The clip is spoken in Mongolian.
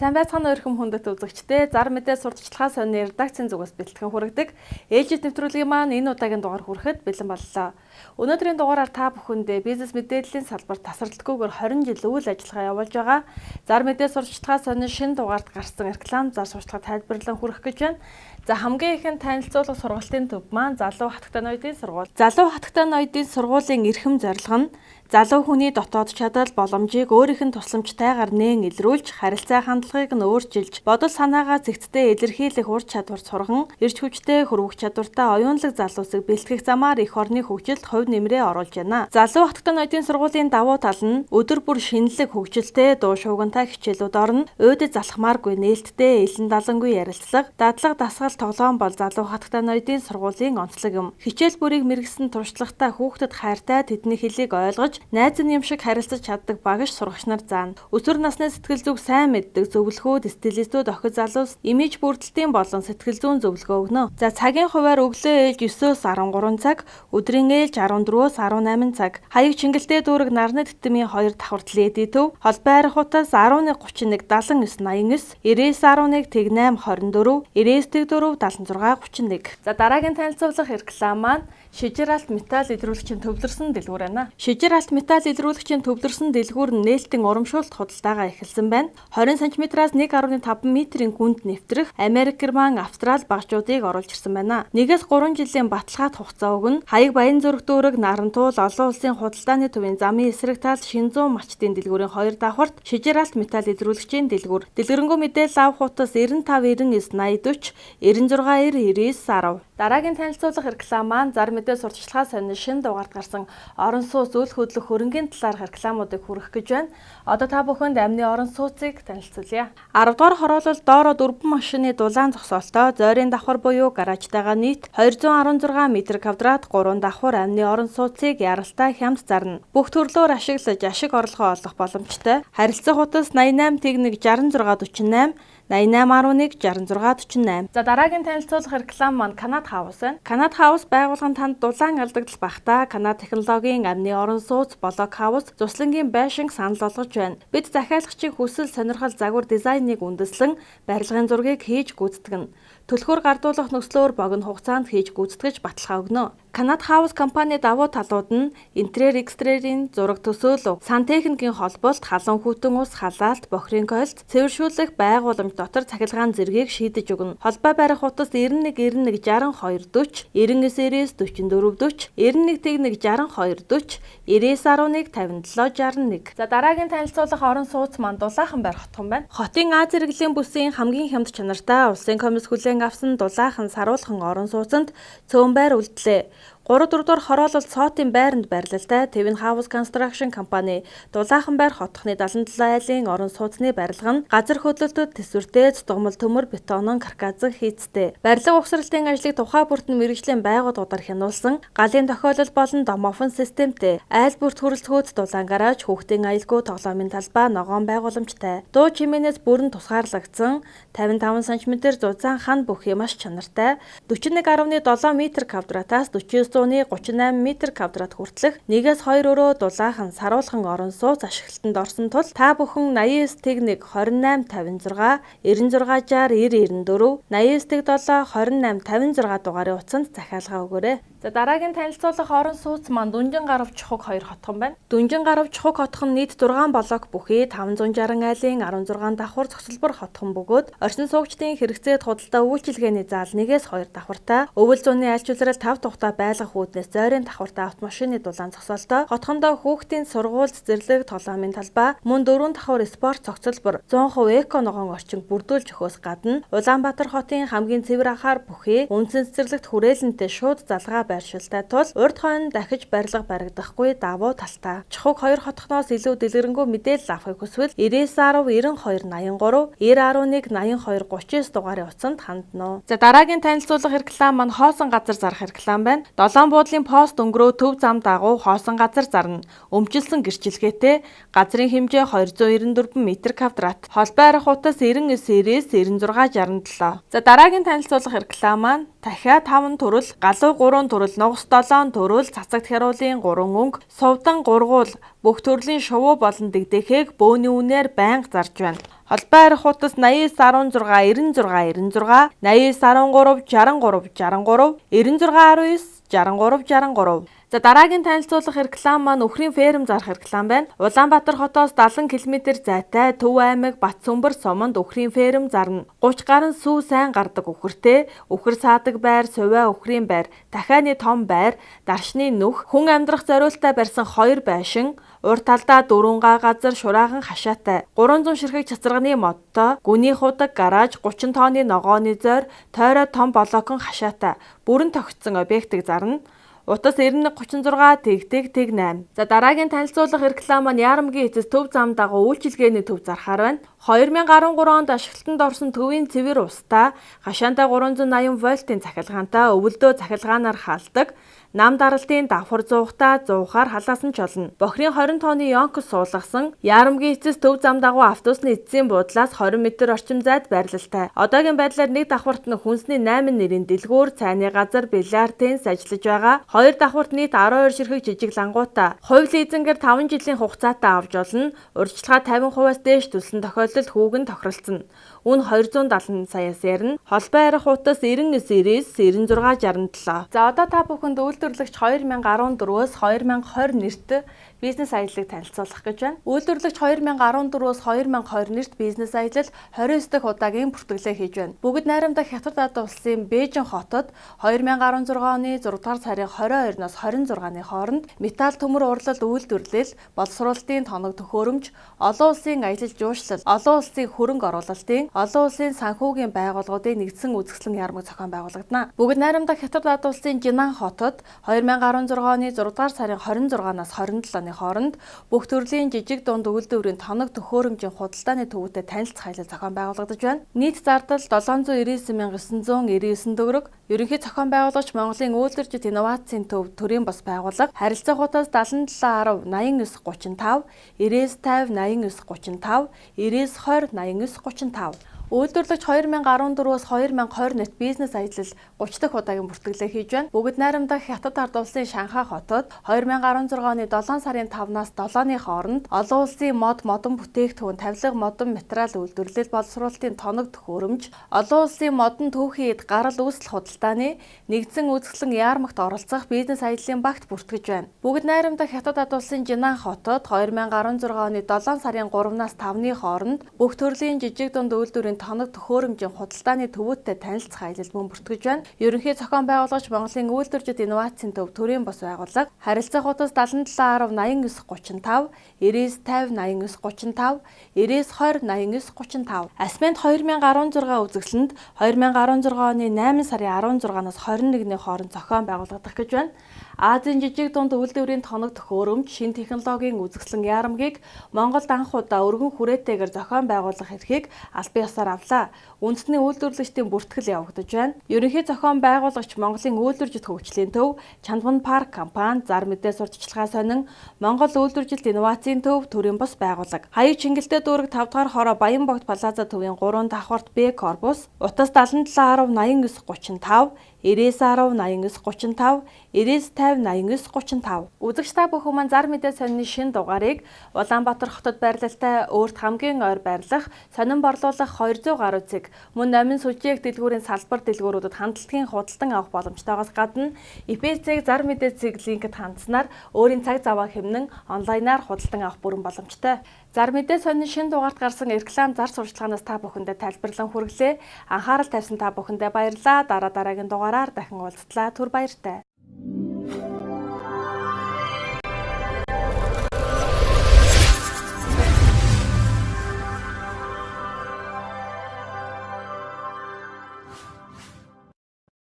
Сайн байцгаана өрхөм хүндэт үзэгчдээ зар мэдээ сурталчилгаа сонины редакцийн зүгээс бэлтгэн хүргэдэг ээлжид нэвтрүүлгийн маань энэ удаагийн дугаар хүрэхэд бэлэн боллоо. Өнөөдрийн дугаараар та бүхэндээ бизнес мэдээллийн салбарт тасралтгүйгээр 20 жил үйл ажиллагаа явуулж байгаа зар мэдээ сурталчилгаа сонины шинэ дугаард гарсан реклам зар сурталчилгаа тайлбарлан хүргэх гэж байна. За хамгийн ихэнд танилцуулах сургалтын төв маань Залуу хатагтай ноёдын сургууль. Залуу хатагтай ноёдын сургуулийн эрхэм зорилго нь залуу хүний дотоод чадал боломжийг өөрийнх нь тусламжтайгаар нээн илрүүлж, харилцаа хандлагыг нь өөрчилж, бодол санаагаа зэгцтэй илэрхийлэх ур чадвар сурган, эрч хүчтэй хөрвөх чадвартай оюунлаг залуусыг бэлтгэх замаар эх орны хөгжилд хувь нэмрээ оруулж байна. Залуу хатагтай ноёдын сургуулийн давуу тал нь өдөр бүр шинэлэг хөгжилтэй дуу шуугинтай хичээлүүд орно, уйдад залхмааргүй нээлттэй элен далангүй ярилцлага, дадлага дасгал тоглоом бол залуу хатагтай ноёдын сургуулийн онцлог юм. Хичээл бүрийг мэргэсэн туршлагатай хүүхдэд хайртай тэдний хэлийг ойлгож найз нь юм шиг харилцаж чаддаг багш сурагч нар заана. Өсвөр насны сэтгэл зүг сайн мэддэг зөвлөхүүд, стилистүүд охид залуус имиж бүрдэлтийн болон сэтгэл зүйн зөвлөгөө өгнө. За цагийн хуваар өглөө ээлж 9-өөс 13 цаг, өдрийн ээлж 14-өөс 18 цаг. Хаяг чингэлтэй дүүрэг нарны тэтмийн 2 давхар леди төв, холбоо арихутаас 1131 79 89, 9911 8 24, 99 4 76 31. За дараагийн танилцуулах реклам маань Шижир алт металл илрүүлэгчийн төвлөрсөн дэлгүүр байна. Шижир алт металл илрүүлэгчийн төвлөрсөн дэлгүүр нь нээлтийн урамшуулалт худалдаагаа эхэлсэн байна. 20 см-аас 1.5 м-ийн гүнд нэвтрэх Америк, Герман, Австрал багжуудыг оруулж ирсэн байна. 1-3 жилийн баталгаат хугацаа өгнө. Хаяг Баян зүрх дүүрэг Нарантуул олон улсын худалдааны төвийн замын эсрэг талд Шинзүү мачтын дэлгүүрийн 2 давхарт Шижир алт металл илрүүлэгчийн дэлгүүр. Дэлгэрэнгүй мэдээлэл авах утас 95 99 80 40 96 90 99 10. Дараагийн танилцуулах реклам маань зар мэдээ сурталчилгаа сонины шинэ дугаард гарсан орон сууц үйл хөдлөх хөрөнгийн талаарх рекламуудыг хүргэх гэж байна. Одоо та бүхэнд амны орон сууцыг танилцуулъя. 10 дугаар хороолол доороо дөрвөн машины дулаан зогсоолтой зойрын давхар буюу гаражтайгаа нийт 216 м2, 3 давхар амны орон сууцыг яралтай хямд зарна. Бүх төрлөөр ашиглаж ашиг орлогоо олох боломжтой. Харилцах утас 88 тэгнэг 66 48 8811 66 48. За дараагийн танилцуулах реклам маань Канад хаус байна. Канад хаус байгууллагын танд дулаан алдагдал багтаа Канад технологийн амны орон сууц блок хаус цуслангийн байшинг санал болгож байна. Бид захиалагчийн хүсэл сонирхол загвар дизайныг үндэслэн барилгын зургийг хийж гүйцэтгэнэ. Түлхүүр гардуулах нөхцлөөр богино хугацаанд хийж гүйцэтгэж баталгаа өгнө. Канад хаус компани давуу талууд нь интерьер экстерьерийн зураг төсөөлөв, сантехникийн холбоолт, халуун хүтэн ус, халаалт, бохирын койлт, цэвэршүүлэх байгууламж дотор цахилгаан зэргийг шийдэж өгнө. Холбоо барих утас 91 91 62 40, 99 99 44 40, 91 тэгнэг 62 40, 99 11 57 61. За дараагийн танилцуулах орон сууц маань Дулаахан байр хотхон байна. Хотын Аз зэрэглэлийн бүсийн хамгийн хямд чанартай улсын комисс хүлээн авсан Дулаахан саруулхан орон сууцанд цөөн байр үлдлээ. 3-4 дугаар хороолол цоотын байранд байрлалтай Твин Хаус Construction компани Дулаахан байр хотхны 77 айлын орон сууцны барилга нь газар хөдлөлтөд төсвөртэй дугмал төмөр бетонон карказыг хийцтэй. Барилга угсралтын ажлыг тухай бүртэн мэргэжлийн байгууллагуудаар хянуулсан галын тохиолол болон домофон системтэй. Айл бүрт хүрэлцгүүд дулаан гараж, хүүхдийн аюулгүй тоглоомын талбай, ногоон байгууламжтай. Дуу чимээнээс бүрэн тусгаарлагдсан 55 см зузаан хан бүхий маш чанартай 41.7 м2-аас 49 38 м2 хүртэлх 1-2 өрөө дулаахан саруулхан орон сууц ашиглалтанд орсон тул та бүхэн 89 тэгнэг 28 56 96 60 90 94 89 тэг 7 28 56 дугаарын утсанд захиалга өгөөрэй. За дараагийн танилцуулах орон сууц маань Дүнжин гарав чухаг 2 хотхон байна. Дүнжин гарав чухаг хотхон нийт 6 блок бүхий 560 айлын 16 давхар зогсолбор хотхон бөгөөд орчин суугчдын хэрэгцээд худалдаа үйлчилгээний заал 1-2 давхартай, өвөл зууны айлчлал 5 тухтай байлгах үүднээс зойрын давхартай автомашины дулаан зогсоолтой, хотхондоо хүүхдийн сургууль, цэцэрлэг, тоглоомын талбай, мөн 4 давхар спорт зохицолбор 100% эко ногоон орчин бүрдүүлж өгөхөөс гадна Улаанбаатар хотын хамгийн цэвэр анхаар бүхий үндсэн цэцэрлэгт хүрээлэнтэй шууд залгаа байршилтай тул урд хойно дахиж барилга баригдахгүй давуу талтай. Чухаг 2 хотхноос илүү дэлгэрэнгүй мэдээлэл авахыг хүсвэл 9910 9283 9011 82 39 дугаарын утсанд хандна. За дараагийн танилцуулах реклам маань хоосон газар зарах реклам байна. Долоон буудлын пост өнгөрөө төв зам дагуу хоосон газар зарна. Өмчилсөн гэрчлэгээтэй газрын хэмжээ 294 м2. Холбоо арих утас 99 96 67. За дараагийн танилцуулах реклам маань Дахиад 5 төрөл, галуу 3 төрөл, нугас 7 төрөл, цацагт хяруулын 3 өнгө, сувдан гургуул бүх төрлийн шувуу болон дэгдэхийг бөөний үнээр байнга зарж байна. Холбоо арх хуудас 89 16 96 96, 89 13 63 63, 96 19 63 63. За дараагийн танилцуулах реклам маань Өхрийн ферм зарах реклам байна. Улаанбаатар хотоос 70 км зайтай Төв аймаг Батцөмбөр суманд Өхрийн ферм зарна. 30 гаруй сүү сайн гардаг үхэртэй, үхэр саадаг байр, сувиа өхрийн байр, дахианы том байр, даршны нүх, хүн амьдрах зориултаа барьсан 2 байшин, урт талдаа 4 га газар шураахан хашаатай, 300 ширхэг цацрагны модтой, гүний худаг гараж, 30 тонны ногооны зойр, тойроо том блокон хашаатай, бүрэн тогтсон объектыг зарна. Утас 9136 тэгтэг тэг 8. За дараагийн танилцуулах реклам маань Яарамгийн эцэс төв зам дагуу үйлчилгээний төв зархаар байна. 2013 онд ашиглалтанд орсон төвийн цэвэр устаа хашаантай 380 вольтын цахилгаантай өвөлдөө цахилгаанаар хаалдаг. Нам даралтын давхар зуухтаа зуухаар халаасан ч олно. Бохрийн 20 тонны Йонкос суулгасан Яарамгийн эцэс төв зам дагуу автобусны эцсийн буудлаас 20 м орчим зайд байрлалтай. Одоогийн байдлаар нэг давхарт нь хүнсний 8 нэрийн дэлгүүр, цайны газар, бильярд теннис ажиллаж байгаа. 2 давхарт нийт 12 ширхэг жижиг лангуутай. Хувь лизингээр 5 жилийн хугацаатай авч олно. Урьдчилгаа 50%-аас дээш төлсөн тохиолдолд хүүгэн тохиролцсон. Үн 270 саяас ярина. Холбоо арх хуудас 99 90 96 67. За одоо та бүхэнд үйлдвэрлэгч 2014-өөс 2020 нэрт бизнес аяллыг танилцуулах гэж байна. Үйлдвэрлэгч 2014-өөс 2020 нэрт бизнес аялал 29 дахь удаагийн бүртгэлээ хийж байна. Бүгд найрамдах Хятад улсын Бээжин хотод 2016 оны 6 дугаар сарын 22-наас 26-ны хооронд металл төмөр урлал үйлдвэрлэл, боловсруулалтын тоног төхөөрөмж, олон улсын аялал жуулчлал, олон улсын хөрөнгө оруулалтын, олон улсын санхүүгийн байгууллагуудын нэгдсэн үзэсгэлэн ярмаг зохион байгуулагдана. Бүгд найрамдах Хятад улсын Жинан хотод 2016 оны 6 дугаар сарын 26-наас 27-ны хооронд бүх төрлийн жижиг дунд үйлдвэрийн тоног төхөөрөмжийн худалдааны төвүүдэд танилцах аялал зохион байгуулагдаж байна. Нийт зардал 799,999 төгрөг. Ерөнхий зохион байгуулагч Монголын үйлдвэрчид инновацийн төв төрийн бас байгууллага. Харилцаа хуудас 7710 8935, 9950 8935, 9920 8935. Үйлдвэрлэгч 2014-өөс 2020 нэт бизнес аялал 30 дахь удаагийн бүртгэлээ хийж байна. Бүгд найрамдах Хятад ард улсын Шанхай хотод 2016 оны 7 сарын 5-наас 7-ны хооронд олон улсын модон бүтээгдэхүүн, тавилга модон материал үйлдвэрлэл боловсруулалтын тоног төхөөрөмж, олон улсын модон түүхийн эд гарал үүсэл худалдааны нэгдсэн үзэсгэлэн яармагт оролцох бизнес аяллын багт бүртгэж байна. Бүгд найрамдах Хятад ард улсын Жинан хотод 2016 оны 7 сарын 3-наас 5-ны хооронд бүх төрлийн жижиг дунд үйлдвэрийн тоног төхөөрөмжийн худалдааны төвүүдтэй танилцах аялал мөн бүртгэж байна. Ерөнхий зохион байгуулагч Монголын үйлдвэрчид инновацийн төв төрийн бас байгууллага. Харилцаа хуудас 7710 8935, 9950 8935, 9920 8935. Асмент 2016 үзэсгэлэнд 2016 оны 8 сарын 16-наас 21-ний хооронд зохион байгуулагдах гэж байна. Азийн жижиг дунд үйлдвэрийн тоног төхөөрөмж, шинэ технологийн үзэсгэлэн яарамгийг Монголд анх удаа өргөн хүрээтэйгээр зохион байгуулах эрхийг аль бие ёсоор авлаа. Үндэсний үйлдвэрлэгчдийн бүртгэл явагдаж байна. Ерөнхий зохион байгуулагч Монголын үйлдвэрчид хөгжлийн төв, Чандван парк компани, зар мэдээ сурталчилгаа сонин, Монгол үйлдвэржилт инновацийн төв төрийн бас байгууллага. Хаяг Чингэлтэй дүүрэг 5 дугаар хороо Баянбогд Плаза төвийн 3 давхарт Б корпус, утас 7710 8935, 9910 8935, 9950 8935. Үзэгч та бүхэн маань зар мэдээ сонины шинэ дугаарыг Улаанбаатар хотод байрлалтай өөрт хамгийн ойр байрлах, сонин борлуулах 200 гаруй цэг, мөн номин сүлжээг дэлгүүрийн салбар дэлгүүрүүдэд хандлтгийн худалдан авах боломжтойгоос гадна ИП-цэг зар мэдээ цэг линкэд хандсанаар өөрийн цаг заваа хэмнэн онлайнаар худалдан авах бүрэн боломжтой. Зар мэдээ сонины шинэ дугаарт гарсан реклам зар сурчлагаас та бүхэндээ тайлбарлан хүргэлээ. Анхаарал тавьсан та бүхэндээ баярлалаа. Дараагийн дугаараар дахин уулзтлаа. Түр баяртай.